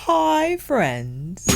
Hi, friends.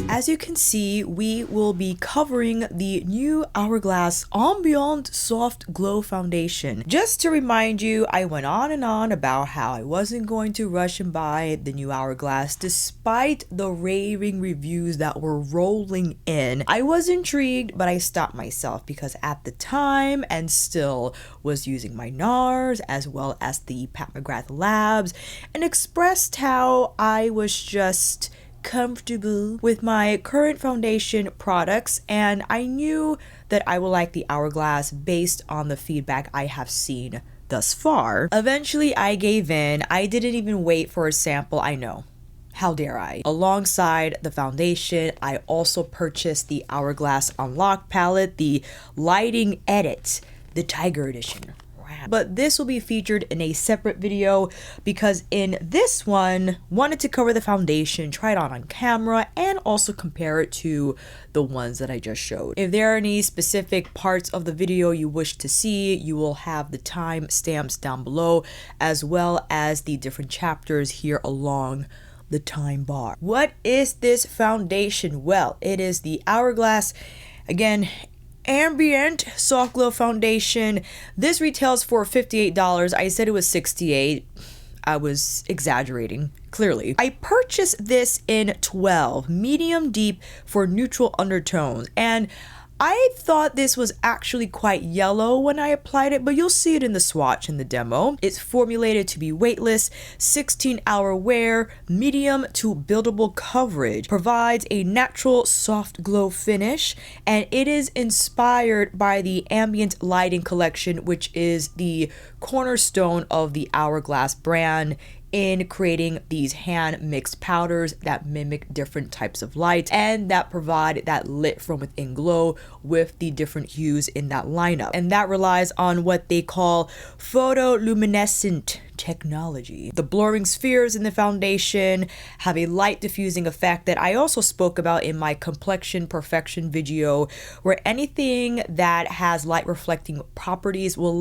As you can see, we will be covering the new HOURGLASS Ambient Soft Glow Foundation. Just to remind you, I went on and on about how I wasn't going to rush and buy the new HOURGLASS despite the raving reviews that were rolling in. I was intrigued, but I stopped myself because at the time, and still was using my NARS as well as the Pat McGrath Labs, and expressed how I was just comfortable with my current foundation products, and I knew that I would like the HOURGLASS based on the feedback I have seen thus far. Eventually I gave in. I didn't even wait for a sample. I know, how dare I? Alongside the foundation, I also purchased the HOURGLASS Unlock palette, the Lighting Edit, the Tiger Edition. But this will be featured in a separate video because in this one, wanted to cover the foundation, try it on camera, and also compare it to the ones that I just showed. If there are any specific parts of the video you wish to see, you will have the time stamps down below, as well as the different chapters here along the time bar. What is this foundation? Well, it is the HOURGLASS, again, Ambient Soft Glow Foundation. This retails for $58. I said it was $68. I was exaggerating, clearly. I purchased this in 12, medium deep for neutral undertones, and I thought this was actually quite yellow when I applied it, but you'll see it in the swatch in the demo. It's formulated to be weightless, 16-hour wear, medium to buildable coverage, provides a natural soft glow finish, and it is inspired by the Ambient Lighting Collection, which is the cornerstone of the HOURGLASS brand in creating these hand mixed powders that mimic different types of light and that provide that lit from within glow with the different hues in that lineup. And that relies on what they call photoluminescent technology. The blurring spheres in the foundation have a light diffusing effect that I also spoke about in my complexion perfection video, where anything that has light reflecting properties will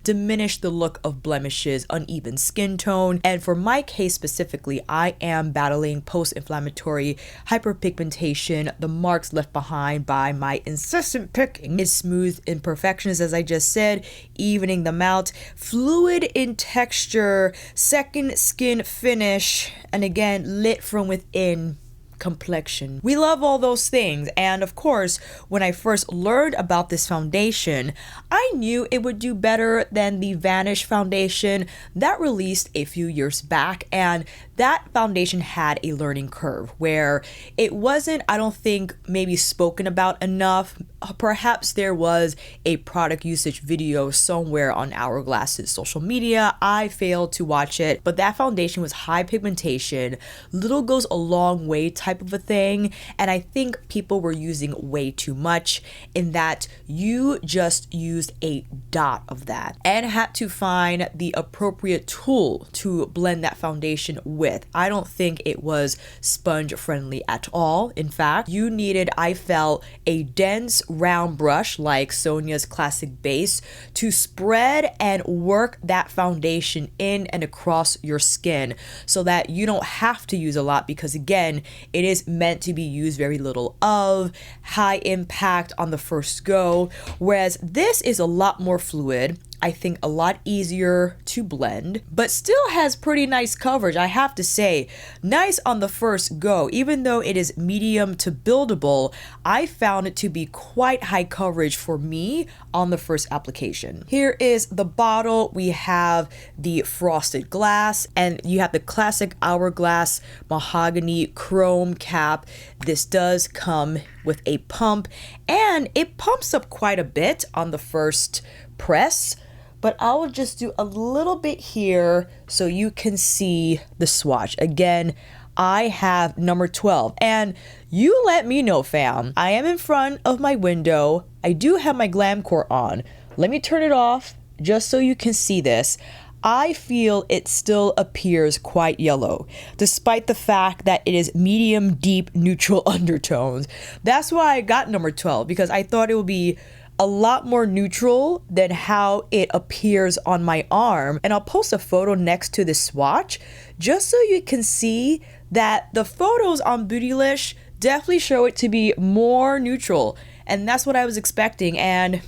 diminish the look of blemishes, uneven skin tone. And for my case specifically, I am battling post-inflammatory hyperpigmentation, the marks left behind by my incessant picking. It's smooth imperfections, as I just said, evening them out, fluid in texture, second skin finish, and again, lit from within complexion. We love all those things, and of course, when I first learned about this foundation, I knew it would do better than the Vanish foundation that released a few years back, and that foundation had a learning curve where it wasn't, I don't think, maybe spoken about enough. Perhaps there was a product usage video somewhere on HOURGLASS's social media. I failed to watch it, but that foundation was high pigmentation, little goes a long way type of a thing, and I think people were using way too much in that you just used a dot of that and had to find the appropriate tool to blend that foundation with. I don't think it was sponge friendly at all. In fact, you needed, I felt, a dense round brush like Sonia's Classic Base to spread and work that foundation in and across your skin so that you don't have to use a lot, because again, it is meant to be used very little of, high impact on the first go, whereas this is a lot more fluid. I think a lot easier to blend, but still has pretty nice coverage. I have to say, nice on the first go. Even though it is medium to buildable, I found it to be quite high coverage for me on the first application. Here is the bottle. We have the frosted glass, and you have the classic HOURGLASS mahogany chrome cap. This does come with a pump, and it pumps up quite a bit on the first press, but I will just do a little bit here so you can see the swatch. Again, I have number 12, and you let me know, fam. I am in front of my window. I do have my glam core on. Let me turn it off just so you can see this. I feel it still appears quite yellow, despite the fact that it is medium, deep, neutral undertones. That's why I got number 12, because I thought it would be a lot more neutral than how it appears on my arm. And I'll post a photo next to this swatch just so you can see that the photos on Beautylish definitely show it to be more neutral. And that's what I was expecting, and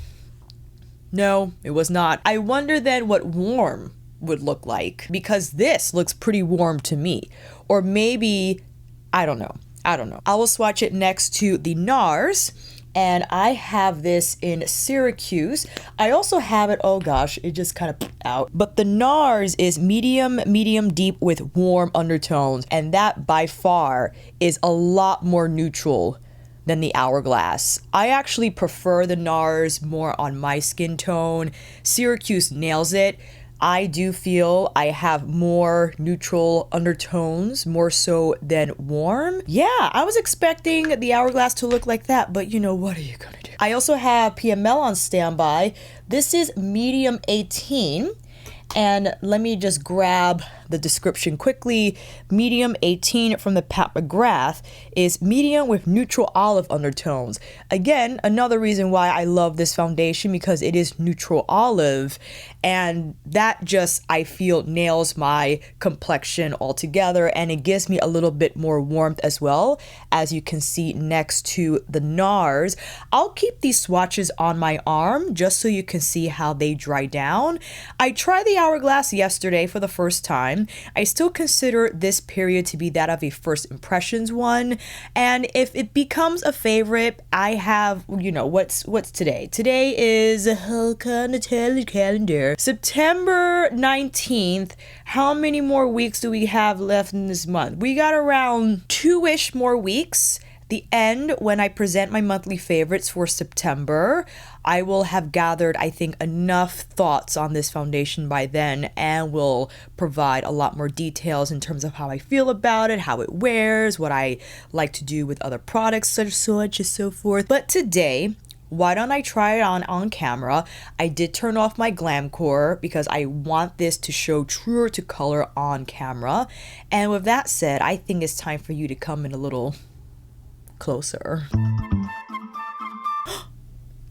no, it was not. I wonder then what warm would look like, because this looks pretty warm to me. Or maybe, I don't know. I will swatch it next to the NARS, and I have this in Syracuse. I also have it, oh gosh, it just kind of out. But the NARS is medium, medium deep with warm undertones, and that by far is a lot more neutral than the Hourglass. I actually prefer the NARS more on my skin tone. Syracuse nails it. I do feel I have more neutral undertones, more so than warm. Yeah, I was expecting the Hourglass to look like that, but you know, what are you gonna do? I also have PML on standby. This is medium 18. And let me just grab the description quickly. Medium 18 from the Pat McGrath is medium with neutral olive undertones. Again, another reason why I love this foundation, because it is neutral olive, and that just, I feel, nails my complexion altogether, and it gives me a little bit more warmth as well, as you can see next to the NARS. I'll keep these swatches on my arm just so you can see how they dry down. I tried the Hourglass yesterday for the first time. I still consider this period to be that of a first impressions one, and if it becomes a favorite, I have, you know, what's today? Today is, how can I tell the calendar? September 19th. How many more weeks do we have left in this month? We got around 2-ish more weeks. The end, when I present my monthly favorites for September, I will have gathered, I think, enough thoughts on this foundation by then, and will provide a lot more details in terms of how I feel about it, how it wears, what I like to do with other products, such and so forth. But today, why don't I try it on camera? I did turn off my glam core because I want this to show truer to color on camera. And with that said, I think it's time for you to come in a little closer.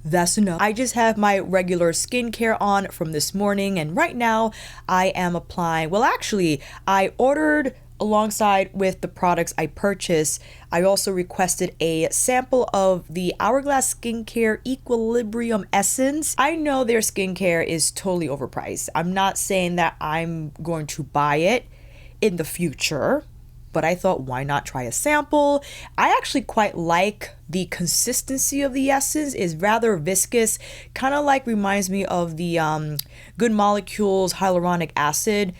That's enough. I just have my regular skincare on from this morning, and right now I am applying, well actually I ordered alongside with the products I purchased, I also requested a sample of the Hourglass Skincare Equilibrium Essence. I know their skincare is totally overpriced. I'm not saying that I'm going to buy it in the future, but I thought, why not try a sample? I actually quite like the consistency of the essence. Is rather viscous, kind of like reminds me of the Good Molecules hyaluronic acid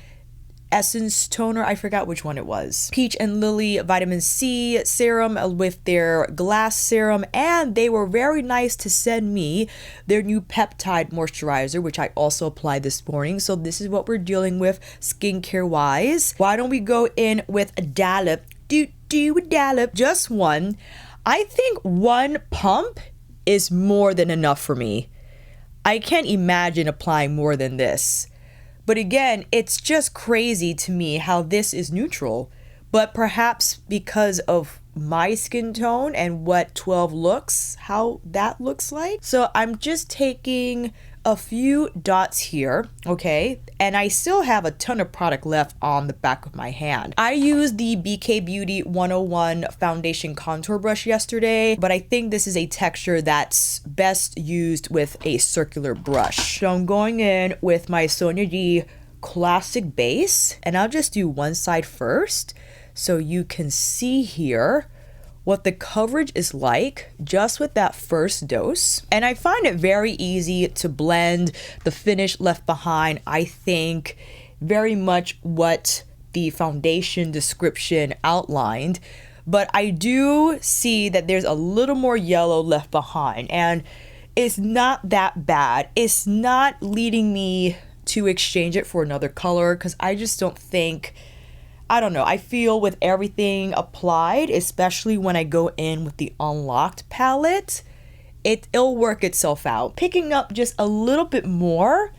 essence toner. I forgot which one it was. Peach and Lily vitamin C serum with their glass serum, and they were very nice to send me their new peptide moisturizer, which I also applied this morning. So this is what we're dealing with skincare wise. Why don't we go in with a dollop? A dollop, just one. I think one pump is more than enough for me. I can't imagine applying more than this. But again, it's just crazy to me how this is neutral, but perhaps because of my skin tone and what 12 looks, how that looks like. So I'm just taking a few dots here, okay? And I still have a ton of product left on the back of my hand. I used the BK Beauty 101 foundation contour brush yesterday, but I think this is a texture that's best used with a circular brush. So I'm going in with my Sonia D classic base, and I'll just do one side first so you can see here what the coverage is like just with that first dose. And I find it very easy to blend. The finish left behind, I think, very much what the foundation description outlined. But I do see that there's a little more yellow left behind, and it's not that bad. It's not leading me to exchange it for another color, because I just don't think, I don't know, I feel with everything applied, especially when I go in with the unlocked palette, it'll work itself out. Picking up just a little bit more,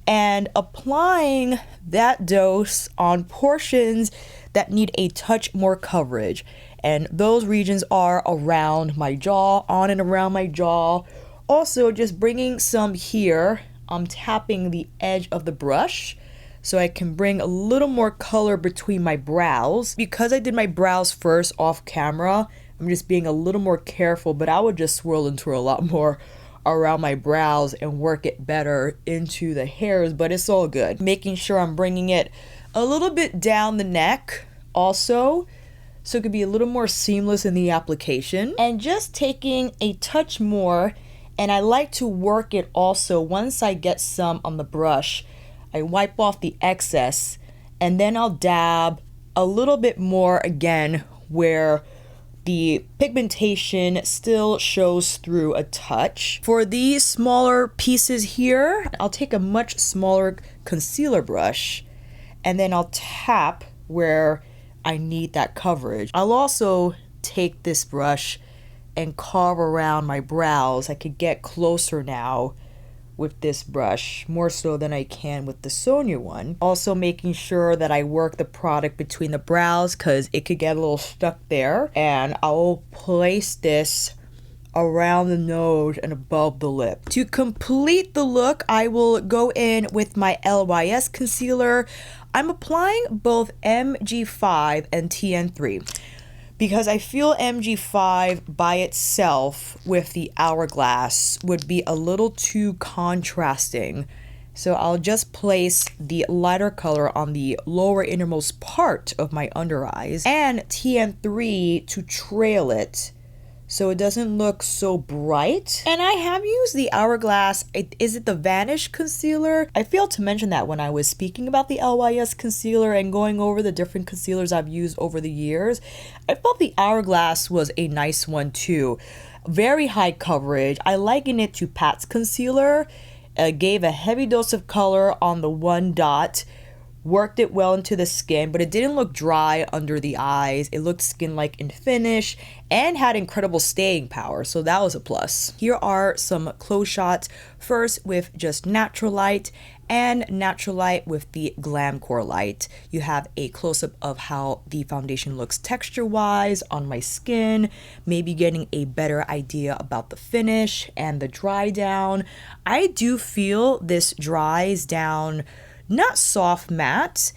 and applying that dose on portions that need a touch more coverage. And those regions are around my jaw, on and around my jaw. Also, just bringing some here. I'm tapping the edge of the brush so I can bring a little more color between my brows. Because I did my brows first off camera, I'm just being a little more careful, but I would just swirl and twirl a lot more around my brows and work it better into the hairs, but it's all good. Making sure I'm bringing it a little bit down the neck also, so it could be a little more seamless in the application. And just taking a touch more, and I like to work it also once I get some on the brush. I wipe off the excess, and then I'll dab a little bit more again where the pigmentation still shows through a touch. For these smaller pieces here, I'll take a much smaller concealer brush, and then I'll tap where I need that coverage. I'll also take this brush and carve around my brows. I could get closer now with this brush, more so than I can with the Sonia one. Also making sure that I work the product between the brows because it could get a little stuck there. And I'll place this around the nose and above the lip. To complete the look, I will go in with my LYS concealer. I'm applying both MG5 and TN3 because I feel MG5 by itself with the Hourglass would be a little too contrasting. So I'll just place the lighter color on the lower innermost part of my under eyes and TN3 to trail it so it doesn't look so bright. And I have used the Hourglass, is it the Vanish concealer? I failed to mention that when I was speaking about the LYS concealer and going over the different concealers I've used over the years. I felt the Hourglass was a nice one too. Very high coverage. I liken it to Pat's concealer. Gave a heavy dose of color on the one dot, worked it well into the skin, but it didn't look dry under the eyes. It looked skin-like in finish and had incredible staying power, so that was a plus. Here are some close shots, first with just natural light and natural light with the Glam Core light. You have a close-up of how the foundation looks texture-wise on my skin, maybe getting a better idea about the finish and the dry down. I do feel this dries down not soft matte.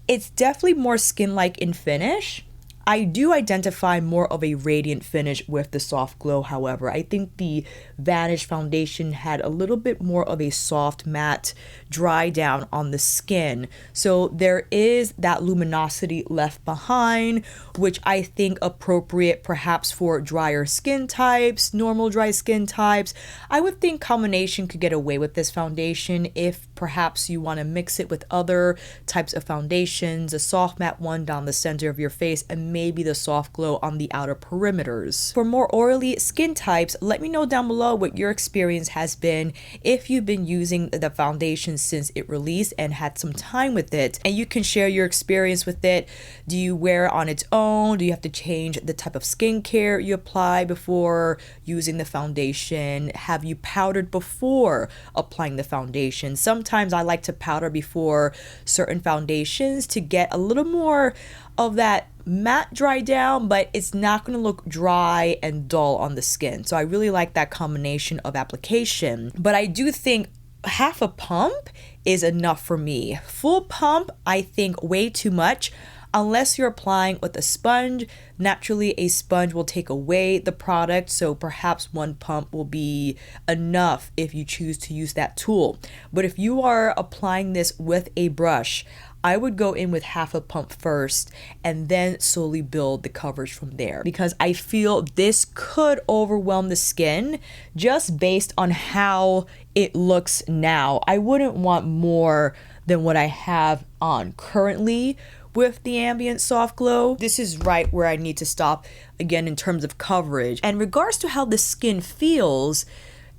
It's definitely more skin-like in finish. I do identify more of a radiant finish with the soft glow, however. I think the Vanish foundation had a little bit more of a soft matte dry down on the skin. So there is that luminosity left behind, which I think appropriate perhaps for drier skin types, normal dry skin types. I would think combination could get away with this foundation if perhaps you want to mix it with other types of foundations, a soft matte one down the center of your face, and maybe the soft glow on the outer perimeters. For more oily skin types, let me know down below what your experience has been if you've been using the foundation since it released and had some time with it, and you can share your experience with it. Do you wear it on its own? Do you have to change the type of skincare you apply before using the foundation? Have you powdered before applying the foundation? Sometimes I like to powder before certain foundations to get a little more of that matte dry down, but it's not going to look dry and dull on the skin. So I really like that combination of application. But I do think half a pump is enough for me. Full pump, I think way too much. Unless you're applying with a sponge, naturally a sponge will take away the product, so perhaps one pump will be enough if you choose to use that tool. But if you are applying this with a brush, I would go in with half a pump first and then slowly build the coverage from there, because I feel this could overwhelm the skin just based on how it looks now. I wouldn't want more than what I have on currently with the Ambient Soft Glow. This is right where I need to stop again in terms of coverage. And in regards to how the skin feels,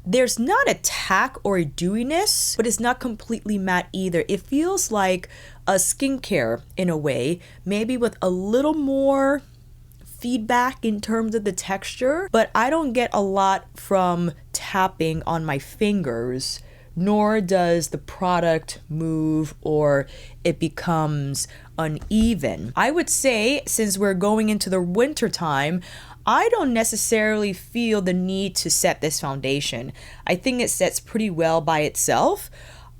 there's not a tack or a dewiness, but it's not completely matte either. It feels like a skincare in a way, maybe with a little more feedback in terms of the texture, but I don't get a lot from tapping on my fingers nor does the product move or it becomes uneven. I would say, since we're going into the winter time, I don't necessarily feel the need to set this foundation. I think it sets pretty well by itself.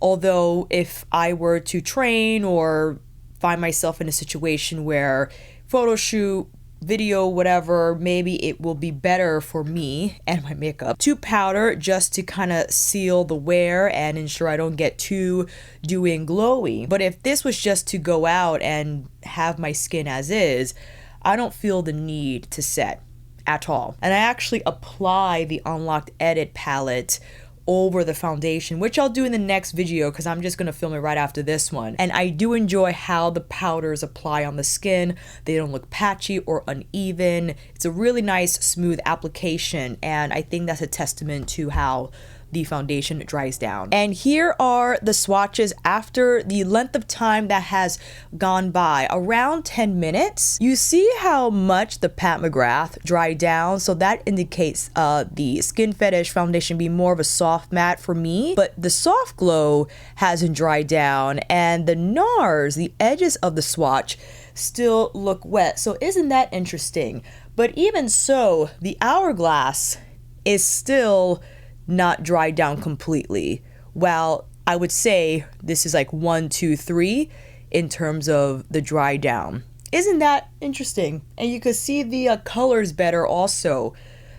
Although if I were to train or find myself in a situation where photo shoot, video, whatever, maybe it will be better for me and my makeup to powder just to kind of seal the wear and ensure I don't get too dewy and glowy. But if this was just to go out and have my skin as is, I don't feel the need to set at all. And I actually apply the Unlocked Edit palette over the foundation, which I'll do in the next video because I'm just going to film it right after this one. And I do enjoy how the powders apply on the skin. They don't look patchy or uneven. It's a really nice smooth application, and I think that's a testament to how the foundation dries down. And here are the swatches after the length of time that has gone by, around 10 minutes. You see how much the Pat McGrath dried down, so that indicates the Skin Fetish foundation being more of a soft matte for me, but the Soft Glow hasn't dried down, and the NARS, the edges of the swatch, still look wet. So isn't that interesting? But even so, the Hourglass is still not dried down completely. Well, I would say this is like 1, 2, 3 in terms of the dry down. Isn't that interesting? And you can see the colors better also,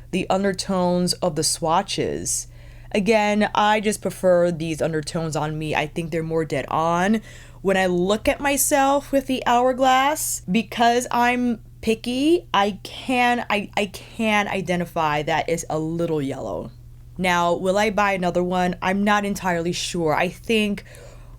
the undertones of the swatches. Again, I just prefer these undertones on me. I think they're more dead on. When I look at myself with the Hourglass, because I'm picky, I can identify that it's a little yellow. Now, will I buy another one? I'm not entirely sure. I think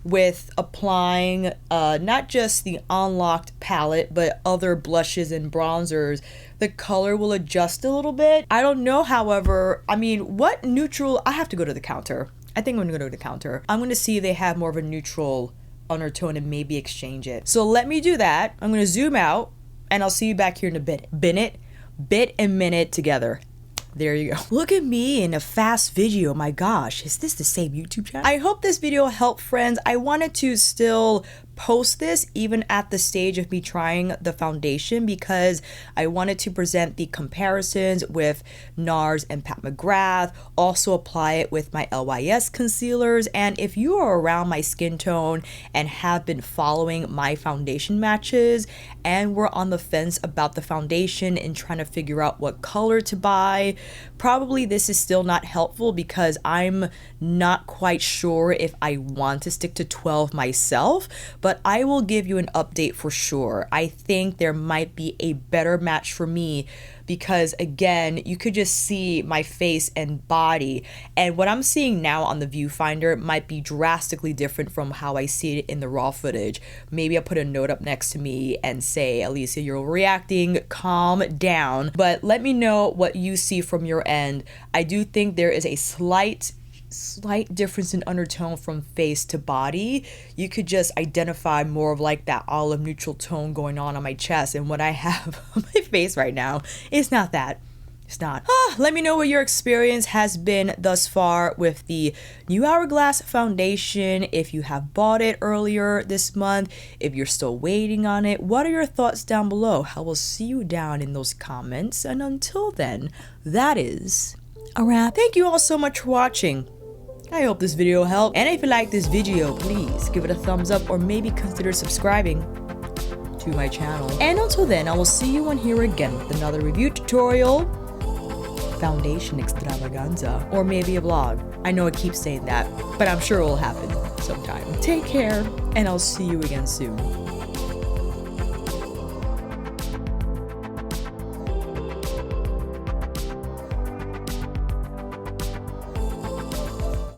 with applying not just the Unlocked palette, but other blushes and bronzers, the color will adjust a little bit. I don't know, however, I mean, what neutral? I have to go to the counter. I think I'm gonna go to the counter. I'm gonna see if they have more of a neutral undertone and maybe exchange it. So let me do that. I'm gonna zoom out and I'll see you back here in a bit. Bit and minute together. There you go. Look at me in a fast video. My gosh, is this the same YouTube channel? I hope this video helped, friends. I wanted to still post this even at the stage of me trying the foundation because I wanted to present the comparisons with NARS and Pat McGrath, also apply it with my LYS concealers. And if you are around my skin tone and have been following my foundation matches and were on the fence about the foundation and trying to figure out what color to buy, probably this is still not helpful because I'm not quite sure if I want to stick to 12 myself, but I will give you an update for sure. I think there might be a better match for me because, again, you could just see my face and body, and what I'm seeing now on the viewfinder might be drastically different from how I see it in the raw footage. Maybe I'll put a note up next to me and say, Alicia, you're reacting, calm down. But let me know what you see from your end. I do think there is a slight difference in undertone from face to body. You could just identify more of like that olive neutral tone going on my chest, and what I have on my face right now is not that. It's not. Let me know what your experience has been thus far with the new Hourglass foundation. If you have bought it earlier this month, if you're still waiting on it, what are your thoughts down below? I will see you down in those comments, and until then, that is a wrap. Thank you all so much for watching. I hope this video helped, and if you like this video, please give it a thumbs up or maybe consider subscribing to my channel. And until then, I will see you on here again with another review tutorial, foundation extravaganza, or maybe a vlog. I know I keep saying that, but I'm sure it will happen sometime. Take care, and I'll see you again soon.